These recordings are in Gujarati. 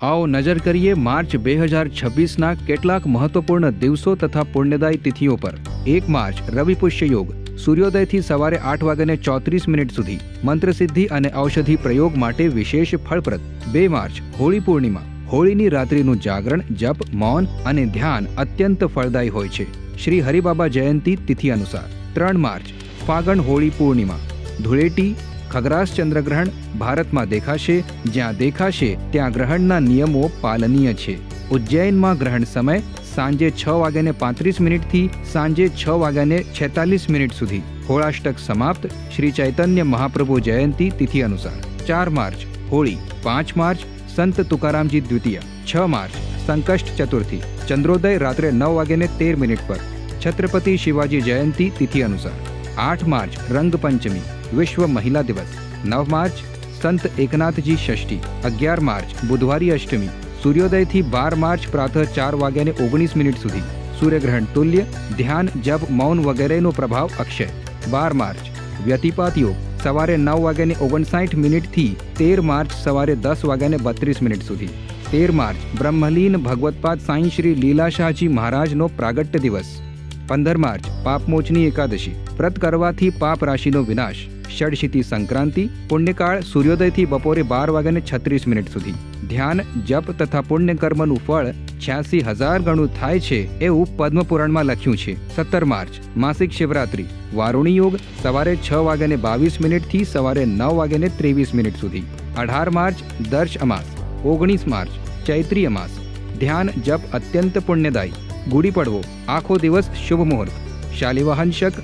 आओ नजर करिए मार्च 2026 કેટલાક મહત્વપૂર્ણ દિવસો તથા પુણ્યદાયી તિથિઓ પર। 1 માર્ચ રવિ પુષ્ય યોગ, સૂર્યોદયથી સવારે 8:34 સુધી મંત્ર સિદ્ધિ અને ઔષધિ પ્રયોગ માટે વિશેષ ફળપ્રદ। 2 માર્ચ હોળી પૂર્ણિમા, હોળીની રાત્રિનું જાગરણ, જપ, મૌન અને ધ્યાન અત્યંત ફળદાયી હોય છે શ્રી હરિબાબા જયંતી તિથિ અનુસાર। 3 માર્ચ ફાગણ હોળી પૂર્ણિમા, ધૂળેટી ખગ્રાસ ચંદ્રગ્રહણ ભારતમાં દેખાશે। જ્યાં દેખાશે ત્યાં ગ્રહણના નિયમો પાલનીય છે। ઉજ્જૈનમાં ગ્રહણ સમય સાંજે 6:35 થી સાંજે 6:46 સુધી। હોળાષ્ટક સમાપ્ત શ્રી ચૈતન્ય મહાપ્રભુ જયંતી તિથિ અનુસાર। 4 માર્ચ હોળી, 5 માર્ચ સંત તુકારામજી દ્વિતીય, 6 માર્ચ સંકષ્ટ ચતુર્થી, ચંદ્રોદય રાત્રે 9:13 પર છત્રપતિ શિવાજી જયંતી તિથિ અનુસાર। 8 માર્ચ રંગપંચમી, વિશ્વ મહિલા દિવસ। 9 માર્ચ સંત એકનાથજી ષષ્ઠી। 11 માર્ચ બુધવારી અષ્ટમી, સૂર્યોદયથી 12 માર્ચ પ્રાતઃ 4:19 સુધી। સૂર્યગ્રહણ તુલ્ય, ધ્યાન, જપ, મૌન વગેરેનો પ્રભાવ અક્ષય। 12 માર્ચ વ્યતિપાત યોગ, સવારે 9:59 થી 13 માર્ચ સવારે 10:32 સુધી। 13 માર્ચ બ્રહ્મલીન ભગવત્પાદ સાંઈ શ્રી લીલાશાહજી મહારાજનો પ્રાગટ્ય દિવસ। 15 માર્ચ પાપમોચની એકાદશી, વ્રત કરવાથી પાપ રાશિનો વિનાશ। ષડશીતી સંક્રાંતિ, પુણ્યકાળ સૂર્યોદયથી બપોરે 12:36 સુધી। ધ્યાન, જપ તથા પુણ્ય કર્મનું ફળ 86,000 ગણું થાય છે એવું પદ્મપુરાણમાં લખ્યું છે। 17 માર્ચ માસિક શિવરાત્રિ, વારુણી યોગ, સવારે 6:22 થી સવારે 9:23 સુધી। 18 માર્ચ દર્શ અમાસ। 19 માર્ચ ચૈત્રી અમાસ। ધ્યાન, જપ અત્યંત પુણ્યદાયી। ગુડી પડવો, આખો દિવસ શુભ મુહૂર્ત। શાલિવાહન શક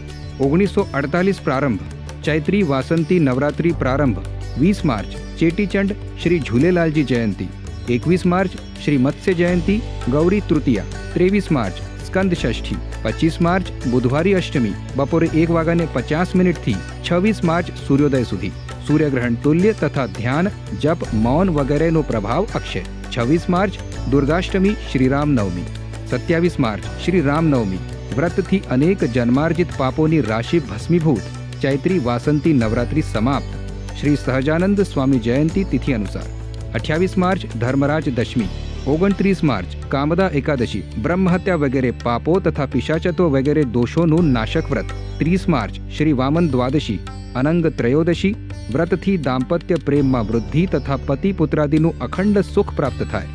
1948 પ્રારંભ, ચૈત્રી વાસંતી નવરાત્રિ પ્રારંભ। 20 માર્ચ ચેટીચંડ શ્રી ઝૂલેલાલજી જયંતી। 21 માર્ચ શ્રી મત્સ્ય જયંતી ગૌરી તૃતીયા। 23 માર્ચ સ્કંદ ષષ્ઠી। 25 માર્ચ બુધવારી અષ્ટમી બપોરે 1:50 થી 26 માર્ચ સૂર્યોદય સુધી। સૂર્યગ્રહણ તુલ્ય તથા ધ્યાન, જપ, મૌન વગેરેનો પ્રભાવ અક્ષય। 26 માર્ચ દુર્ગાષ્ટમી શ્રી રામનવમી। 27 માર્ચ શ્રી રામનવમી, વ્રતથી અનેક જન્માર્જિત પાપોની રાશિ ભસ્મીભૂત। ચૈત્રી વાસંતી નવરાત્રિ સમાપ્ત શ્રી સહજાનંદ સ્વામી જયંતી તિથિ અનુસાર। 28 માર્ચ ધર્મરાજ દશમી। 29 માર્ચ કામદા એકાદશી, બ્રહ્મહત્યા વગેરે પાપો તથા પિશાચત્વ વગેરે દોષોનું નાશક વ્રત। 30 માર્ચ શ્રી વામન દ્વાદશી, અનંગ ત્રયોદશી, વ્રતથી દાંપત્ય પ્રેમમાં વૃદ્ધિ તથા પતિ પુત્રાદિનું અખંડ સુખ પ્રાપ્ત થાય।